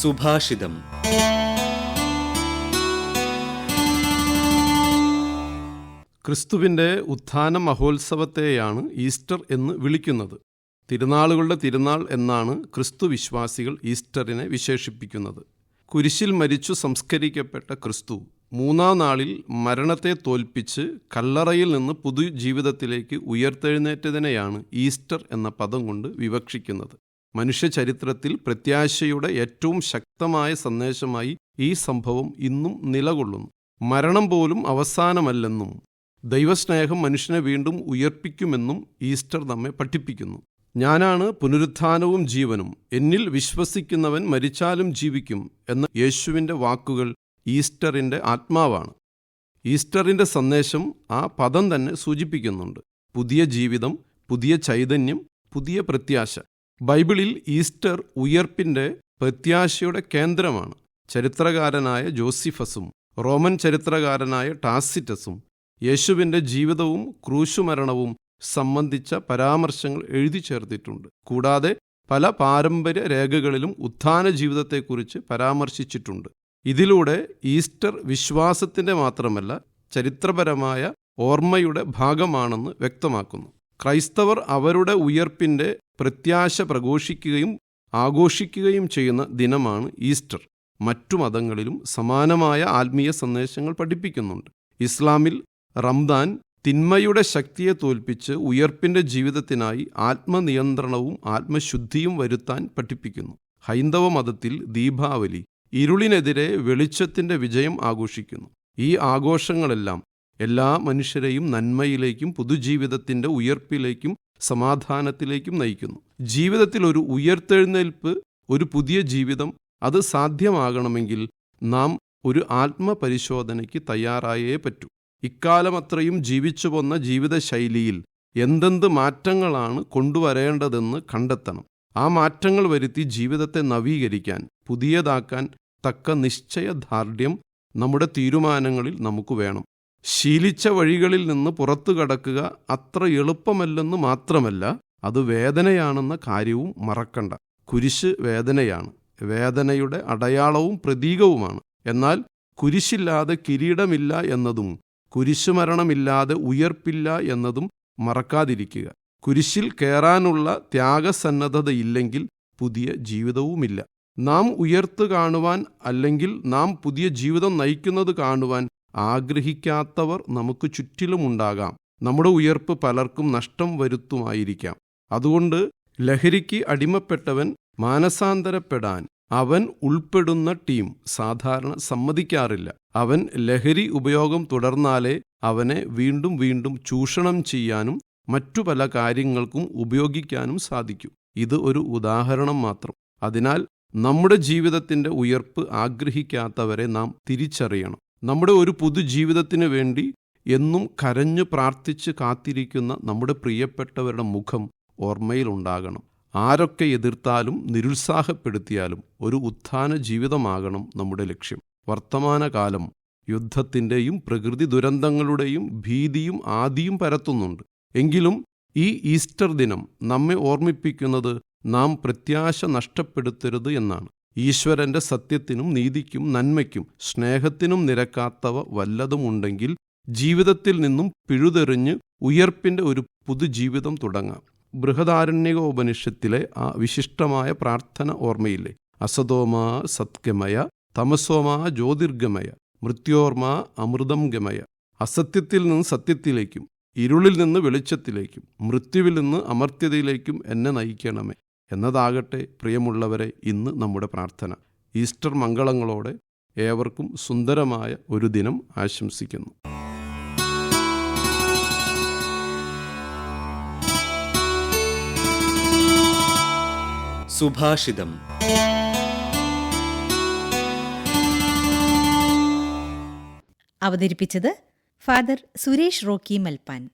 സുഭാഷിതം. ക്രിസ്തുവിൻ്റെ ഉത്ഥാന മഹോത്സവത്തെയാണ് ഈസ്റ്റർ എന്ന് വിളിക്കുന്നത്. തിരുനാളുകളുടെ തിരുനാൾ എന്നാണ് ക്രിസ്തു വിശ്വാസികൾ ഈസ്റ്ററിനെ വിശേഷിപ്പിക്കുന്നത്. കുരിശിൽ മരിച്ചു സംസ്കരിക്കപ്പെട്ട ക്രിസ്തു മൂന്നാം നാളിൽ മരണത്തെ തോൽപ്പിച്ച് കല്ലറയിൽ നിന്ന് പുതുജീവിതത്തിലേക്ക് ഉയർത്തെഴുന്നേറ്റതിനെയാണ് ഈസ്റ്റർ എന്ന പദം കൊണ്ട് വിവക്ഷിക്കുന്നത്. മനുഷ്യചരിത്രത്തിൽ പ്രത്യാശയുടെ ഏറ്റവും ശക്തമായ സന്ദേശമായി ഈ സംഭവം ഇന്നും നിലകൊള്ളുന്നു. മരണം പോലും അവസാനമല്ലെന്നും ദൈവസ്നേഹം മനുഷ്യനെ വീണ്ടും ഉയർപ്പിക്കുമെന്നും ഈസ്റ്റർ നമ്മെ പഠിപ്പിക്കുന്നു. ഞാനാണ് പുനരുത്ഥാനവും ജീവനും, എന്നിൽ വിശ്വസിക്കുന്നവൻ മരിച്ചാലും ജീവിക്കും എന്ന യേശുവിൻ്റെ വാക്കുകൾ ഈസ്റ്ററിൻ്റെ ആത്മാവാണ്. ഈസ്റ്ററിൻ്റെ സന്ദേശം ആ പദം തന്നെ സൂചിപ്പിക്കുന്നുണ്ട്. പുതിയ ജീവിതം, പുതിയ ചൈതന്യം, പുതിയ പ്രത്യാശ. ബൈബിളിൽ ഈസ്റ്റർ ഉയർപ്പിൻ്റെ പ്രത്യാശയുടെ കേന്ദ്രമാണ്. ചരിത്രകാരനായ ജോസിഫസും റോമൻ ചരിത്രകാരനായ ടാസിറ്റസും യേശുവിൻ്റെ ജീവിതവും ക്രൂശുമരണവും സംബന്ധിച്ച പരാമർശങ്ങൾ എഴുതി ചേർത്തിട്ടുണ്ട്. കൂടാതെ പല പാരമ്പര്യ രേഖകളിലും ഉത്ഥാന ജീവിതത്തെക്കുറിച്ച് പരാമർശിച്ചിട്ടുണ്ട്. ഇതിലൂടെ ഈസ്റ്റർ വിശ്വാസത്തിൻ്റെ മാത്രമല്ല, ചരിത്രപരമായ ഓർമ്മയുടെ ഭാഗമാണെന്ന് വ്യക്തമാക്കുന്നു. ക്രൈസ്തവർ അവരുടെ ഉയർപ്പിൻ്റെ പ്രത്യാശ പ്രഘോഷിക്കുകയും ആഘോഷിക്കുകയും ചെയ്യുന്ന ദിനമാണ് ഈസ്റ്റർ. മറ്റു മതങ്ങളിലും സമാനമായ ആത്മീയ സന്ദേശങ്ങൾ പഠിപ്പിക്കുന്നുണ്ട്. ഇസ്ലാമിൽ റംദാൻ തിന്മയുടെ ശക്തിയെ തോൽപ്പിച്ച് ഉയർപ്പിൻ്റെ ജീവിതത്തിനായി ആത്മനിയന്ത്രണവും ആത്മശുദ്ധിയും വരുത്താൻ പഠിപ്പിക്കുന്നു. ഹൈന്ദവ മതത്തിൽ ദീപാവലി ഇരുളിനെതിരെ വെളിച്ചത്തിൻ്റെ വിജയം ആഘോഷിക്കുന്നു. ഈ ആഘോഷങ്ങളെല്ലാം എല്ലാ മനുഷ്യരെയും നന്മയിലേക്കും പുതുജീവിതത്തിൻ്റെ ഉയർപ്പിലേക്കും സമാധാനത്തിലേക്കും നയിക്കുന്നു. ജീവിതത്തിൽ ഒരു ഉയർത്തെഴുന്നേൽപ്പ്, ഒരു പുതിയ ജീവിതം, അത് സാധ്യമാകണമെങ്കിൽ നാം ഒരു ആത്മപരിശോധനയ്ക്ക് തയ്യാറായേ പറ്റൂ. ഇക്കാലമത്രയും ജീവിച്ചു പോന്ന ജീവിതശൈലിയിൽ എന്തെന്ത് മാറ്റങ്ങളാണ് കൊണ്ടുവരേണ്ടതെന്ന് കണ്ടെത്തണം. ആ മാറ്റങ്ങൾ വരുത്തി ജീവിതത്തെ നവീകരിക്കാൻ, പുതിയതാക്കാൻ തക്ക നിശ്ചയദാർഢ്യം നമ്മുടെ തീരുമാനങ്ങളിൽ നമുക്ക് വേണം. ശീലിച്ച വഴികളിൽ നിന്ന് പുറത്തു കടക്കുക അത്ര എളുപ്പമല്ലെന്ന് മാത്രമല്ല, അത് വേദനയാണെന്ന കാര്യവും മറക്കണ്ട. കുരിശ് വേദനയാണ്, വേദനയുടെ അടയാളവും പ്രതീകവുമാണ്. എന്നാൽ കുരിശില്ലാതെ കിരീടമില്ല എന്നതും കുരിശുമരണമില്ലാതെ ഉയർപ്പില്ല എന്നതും മറക്കാതിരിക്കുക. കുരിശിൽ കയറാനുള്ള ത്യാഗസന്നദ്ധതയില്ലെങ്കിൽ പുതിയ ജീവിതവുമില്ല. നാം ഉയർത്തു കാണുവാൻ, അല്ലെങ്കിൽ നാം പുതിയ ജീവിതം നയിക്കുന്നത് കാണുവാൻ ആഗ്രഹിക്കാത്തവർ നമുക്ക് ചുറ്റിലുമുണ്ടാകാം. നമ്മുടെ ഉയർപ്പ് പലർക്കും നഷ്ടം വരുത്തുമായിരിക്കാം. അതുകൊണ്ട് ലഹരിക്ക് അടിമപ്പെട്ടവൻ മാനസാന്തരപ്പെടാൻ അവൻ ഉൾപ്പെടുന്ന ടീം സാധാരണ സമ്മതിക്കാറില്ല. അവൻ ലഹരി ഉപയോഗം തുടർന്നാലേ അവനെ വീണ്ടും വീണ്ടും ചൂഷണം ചെയ്യാനും മറ്റു പല കാര്യങ്ങൾക്കും ഉപയോഗിക്കാനും സാധിക്കൂ. ഇത് ഒരു ഉദാഹരണം മാത്രം. അതിനാൽ നമ്മുടെ ജീവിതത്തിൻ്റെ ഉയർപ്പ് ആഗ്രഹിക്കാത്തവരെ നാം തിരിച്ചറിയണം. നമ്മുടെ ഒരു പുതുജീവിതത്തിനു വേണ്ടി എന്നും കരഞ്ഞു പ്രാർത്ഥിച്ച് കാത്തിരിക്കുന്ന നമ്മുടെ പ്രിയപ്പെട്ടവരുടെ മുഖം ഓർമ്മയിലുണ്ടാകണം. ആരൊക്കെ എതിർത്താലും നിരുത്സാഹപ്പെടുത്തിയാലും ഒരു ഉത്ഥാന ജീവിതമാകണം നമ്മുടെ ലക്ഷ്യം. വർത്തമാനകാലം യുദ്ധത്തിൻ്റെയും പ്രകൃതി ദുരന്തങ്ങളുടെയും ഭീതിയും ആദിയും പരത്തുന്നുണ്ട്. എങ്കിലും ഈ ഈസ്റ്റർ ദിനം നമ്മെ ഓർമ്മിപ്പിക്കുന്നത് നാം പ്രത്യാശ നഷ്ടപ്പെടുത്തരുത് എന്നാണ്. ഈശ്വരൻ്റെ സത്യത്തിനും നീതിക്കും നന്മയ്ക്കും സ്നേഹത്തിനും നിരക്കാത്തവ വല്ലതുമുണ്ടെങ്കിൽ ജീവിതത്തിൽ നിന്നും പിഴുതെറിഞ്ഞ് ഉയർപ്പിൻ്റെ ഒരു പുതുജീവിതം തുടങ്ങാം. ബൃഹദാരണ്യകോപനിഷത്തിലെ ആ വിശിഷ്ടമായ പ്രാർത്ഥന ഓർമ്മയില്ലേ? അസതോമാ സത്ഗമയ, തമസോമാ ജ്യോതിർഗമയ, മൃത്യോർമാ അമൃതം ഗമയ. അസത്യത്തിൽ നിന്ന് സത്യത്തിലേക്കും, ഇരുളിൽ നിന്ന് വെളിച്ചത്തിലേക്കും, മൃത്യുവിൽ നിന്ന് അമർത്യതയിലേക്കും എന്നെ നയിക്കണമേ എന്നതാകട്ടെ പ്രിയമുള്ളവരെ ഇന്ന് നമ്മുടെ പ്രാർത്ഥന. ഈസ്റ്റർ മംഗളങ്ങളോടെ ഏവർക്കും സുന്ദരമായ ഒരു ദിനം ആശംസിക്കുന്നു. സുഭാഷിതം. അവതരിപ്പിച്ചത് ഫാദർ സുരേഷ് റോക്കി മൽപ്പാൻ.